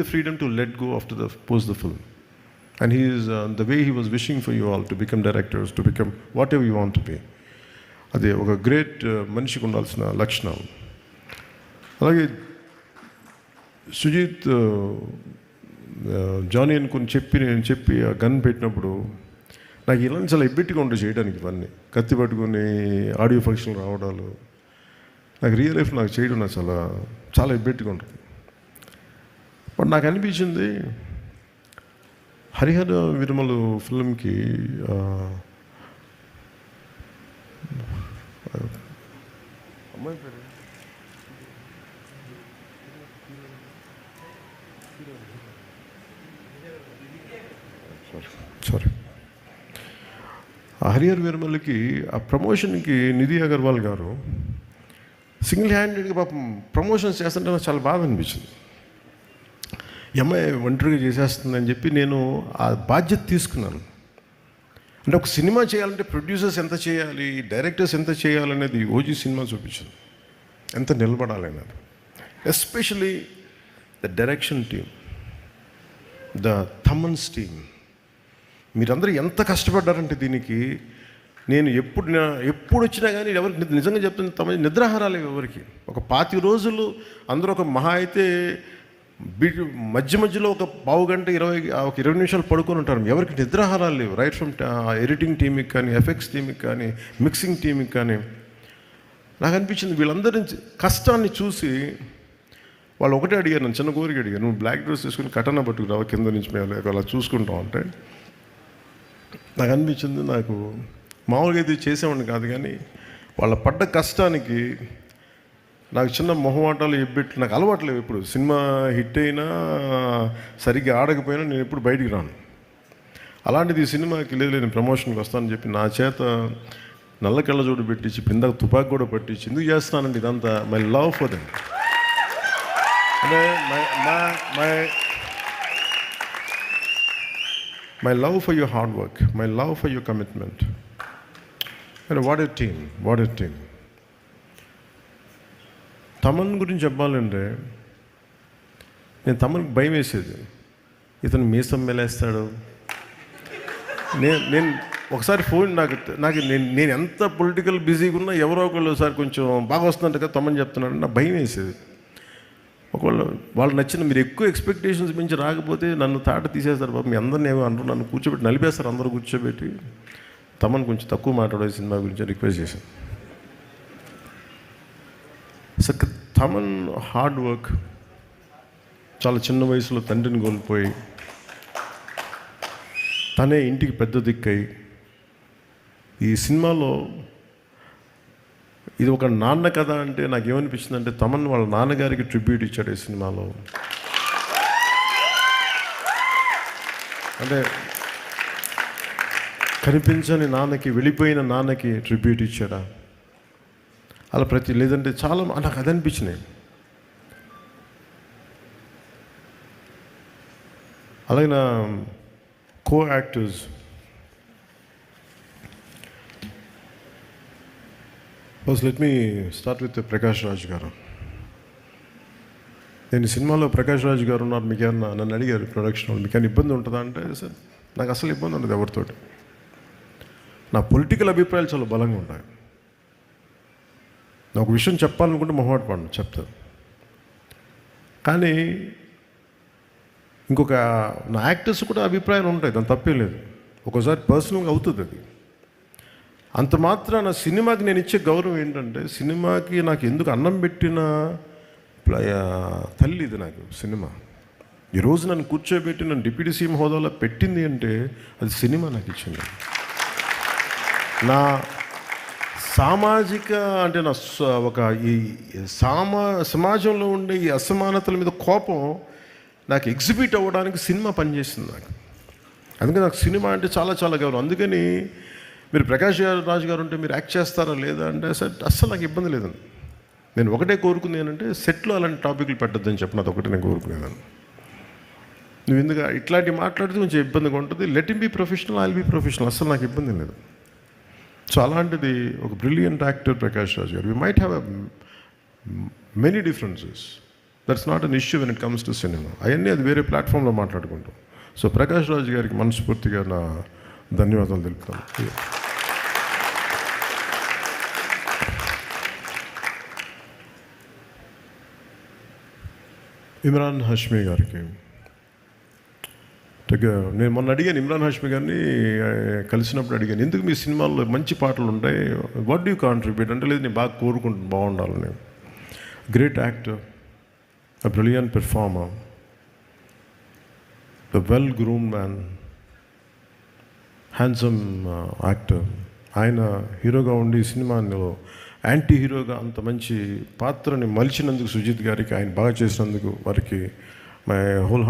the freedom to let go after the post the film, and he is the way he was wishing for you all to become directors, to become whatever you want to be. అదే ఒక great మనిషికి ఉండాల్సిన లక్షణం. అలాగే Sujith Johnny అనుకుని నేను చెప్పి ఆ గన్ పెట్టినప్పుడు నాకు ఇలాంటి చాలా ఎబ్బెట్టిగా ఉంటుంది చేయడానికి. ఇవన్నీ కత్తి పట్టుకొని ఆడియో ఫంక్షన్ రావడాలు నాకు రియల్ లైఫ్ నాకు చేయడం నాకు చాలా చాలా ఎబ్బెట్టిగా ఉంటుంది. బట్ నాకు అనిపించింది హరిహర విరమలు ఫిల్మ్కి అమ్మాయి పేరు సారీ హరిహర విరమలకి ఆ ప్రమోషన్కి నిధి అగర్వాల్ గారు సింగిల్ హ్యాండెడ్గా పాపం ప్రమోషన్స్ చేస్తుంటే నాకు చాలా బాధ అనిపించింది. ఈ అమ్మాయి ఒంటరిగా చేసేస్తుందని చెప్పి నేను ఆ బాధ్యత తీసుకున్నాను. అంటే ఒక సినిమా చేయాలంటే ప్రొడ్యూసర్స్ ఎంత చేయాలి, డైరెక్టర్స్ ఎంత చేయాలనేది ఓజీ సినిమా చూపించింది, ఎంత నిలబడాలనేది. Especially the direction team, the Thaman's team, మీరందరూ ఎంత కష్టపడ్డారంటే దీనికి. నేను ఎప్పుడు వచ్చినా కానీ ఎవరికి నిజంగా చెప్తున్న తమ నిద్రాహారాలు ఎవరికి. ఒక 25 రోజులు అందరూ ఒక మహా అయితే మధ్యలో ఒక పావు గంట 20 నిమిషాలు పడుకొని ఉంటారు. ఎవరికి నిద్రాహారాలు లేవు. రైట్ ఫ్రమ్ ఎడిటింగ్ టీమ్కి కానీ, ఎఫెక్ట్స్ టీమ్కి కానీ, మిక్సింగ్ టీమ్కి కానీ. నాకు అనిపించింది వీళ్ళందరి కష్టాన్ని చూసి వాళ్ళు ఒకటే అడిగారు, నన్ను చిన్న కోరిక అడిగారు, నువ్వు బ్లాక్ డ్రెస్ తీసుకుని కటన పట్టుకురావు కింద నుంచి మేము అలా చూసుకుంటాం అంటే. నాకు అనిపించింది నాకు మామూలుగా ఇది చేసేవాడిని కాదు, కానీ వాళ్ళ పడ్డ కష్టానికి నాకు చిన్న మొహమాటాలు ఎబ్బెట్లు నాకు అలవాట్లేవు. ఇప్పుడు సినిమా హిట్ అయినా సరిగ్గా ఆడకపోయినా నేను ఎప్పుడు బయటికి రాను. అలాంటిది ఈ సినిమాకి లేదు నేను ప్రమోషన్కి వస్తానని చెప్పి నా చేత నల్ల కళ్ళజోడు పెట్టించి పిందకు తుపాకి కూడా పట్టించి ఎందుకు చేస్తానండి ఇదంతా. మై లవ్ ఫర్ దెమ్, అంటే my love for your hard work, my love for your commitment. And what a team, what a team. Thaman గురించి చెప్పాలంటే నేను తమన్కి భయం వేసేది, ఇతను మీసం మెలేస్తాడు. నేను ఒకసారి ఫోన్ నాకు నేను ఎంత పొలిటికల్ బిజీగా ఉన్నా ఎవరో ఒకళ్ళు ఒకసారి కొంచెం బాగా వస్తుందంట కదా తమన్ చెప్తున్నాడు, నాకు భయం వేసేది. ఒకవేళ వాళ్ళు నచ్చిన మీరు ఎక్కువ ఎక్స్పెక్టేషన్స్ మించి రాకపోతే నన్ను తాట తీసేస్తారు బాబు, మీ అందరిని ఏమో అంటారు, నన్ను కూర్చోబెట్టి నలిపేస్తారు అందరూ కూర్చోబెట్టి. తమన్ కొంచెం తక్కువ మాట్లాడే సినిమా గురించి రిక్వెస్ట్ చేశాను. సో తమన్ హార్డ్ వర్క్, చాలా చిన్న వయసులో తండ్రిని కోల్పోయి తనే ఇంటికి పెద్ద దిక్కై ఈ సినిమాలో ఇది ఒక నాన్న కథ అంటే నాకు ఏమనిపించింది అంటే తమన్ వాళ్ళ నాన్నగారికి ట్రిబ్యూట్ ఇచ్చాడు ఈ సినిమాలో. అంటే కనిపించని నాన్నకి, వెళ్ళిపోయిన నాన్నకి ట్రిబ్యూట్ ఇచ్చాడా అలా లేదంటే చాలా నాకు అది అనిపించినాయి. అలాగే నా co actors first let me start with Prakash Raj గారు. నేను ఈ సినిమాలో ప్రకాష్ రాజ్ గారు ఉన్నారు, మీకు ఏమన్నా నన్ను అడిగారు ప్రొడక్షన్ వాళ్ళు మీకు ఏమైనా ఇబ్బంది ఉంటుందా అంటే సార్ నాకు అసలు ఇబ్బంది ఉండదు ఎవరితోటి. నా పొలిటికల్ అభిప్రాయాలు చాలా బలంగా ఉంటాయి. నాకు ఒక విషయం చెప్పాలనుకుంటే మొహమాట పడను, చెప్తాను. కానీ ఇంకొక నా యాక్టర్స్ కూడా అభిప్రాయాలు ఉంటాయి, దాని తప్పేం లేదు. ఒక్కోసారి పర్సనల్గా అవుతుంది అది. అంత మాత్రాన సినిమాకి నేను ఇచ్చే గౌరవం ఏంటంటే, సినిమాకి నాకు ఎందుకు అన్నం పెట్టిన తల్లి ఇది నాకు సినిమా. ఈరోజు నన్ను కూర్చోబెట్టి నన్ను డిప్యూటీ సీఎం హోదాలో పెట్టింది అంటే అది సినిమా నాకు ఇచ్చింది. నా సామాజిక అంటే నా ఒక ఈ సమాజంలో ఉండే ఈ అసమానతల మీద కోపం నాకు ఎగ్జిబిట్ అవ్వడానికి సినిమా పనిచేసింది నాకు. అందుకని నాకు సినిమా అంటే చాలా చాలా గౌరవం. అందుకని మీరు ప్రకాష్ రాజ్ గారు ఉంటే మీరు యాక్ట్ చేస్తారా లేదా అంటే అస్సలు నాకు ఇబ్బంది లేదండి. నేను ఒకటే కోరుకుంది ఏంటంటే సెట్లో అలాంటి టాపిక్లు పెట్టద్దని చెప్పిన అది ఒకటే నేను కోరుకునేదాన్ని. నువ్వు ఎందుకు ఇట్లాంటివి మాట్లాడితే కొంచెం ఇబ్బందిగా ఉంటుంది. Let him be professional, I will be professional, అస్సలు నాకు ఇబ్బంది లేదు. సో అలాంటిది ఒక బ్రిలియంట్ యాక్టర్ ప్రకాష్ రాజ్ గారు. We might have many differences, that's not an issue when it comes to cinema. అవన్నీ అది వేరే ప్లాట్ఫామ్లో మాట్లాడుకుంటాం. సో ప్రకాష్ రాజ్ గారికి మనస్ఫూర్తిగా నా ధన్యవాదాలు తెలుపుతాను. ఇమ్రాన్ హాష్మీ గారికి నేను మొన్న అడిగాను, ఇమ్రాన్ హాష్మీ గారిని కలిసినప్పుడు అడిగాను, ఎందుకు మీ సినిమాల్లో మంచి పాటలు ఉంటాయి, వాట్ డూ కాంట్రిబ్యూట్ అంటే, లేదు నేను బాగా కోరుకుంటున్నాను బాగుండాలని. Great actor, a brilliant performer, a well-groomed man, handsome actor. ఆయన హీరోగా ఉండి సినిమాలో యాంటీ హీరోగా అంత మంచి పాత్రని మలిచినందుకు సుజిత్ గారికి, ఆయన బాగా చేసినందుకు వారికి మై హోల్ హార్ట్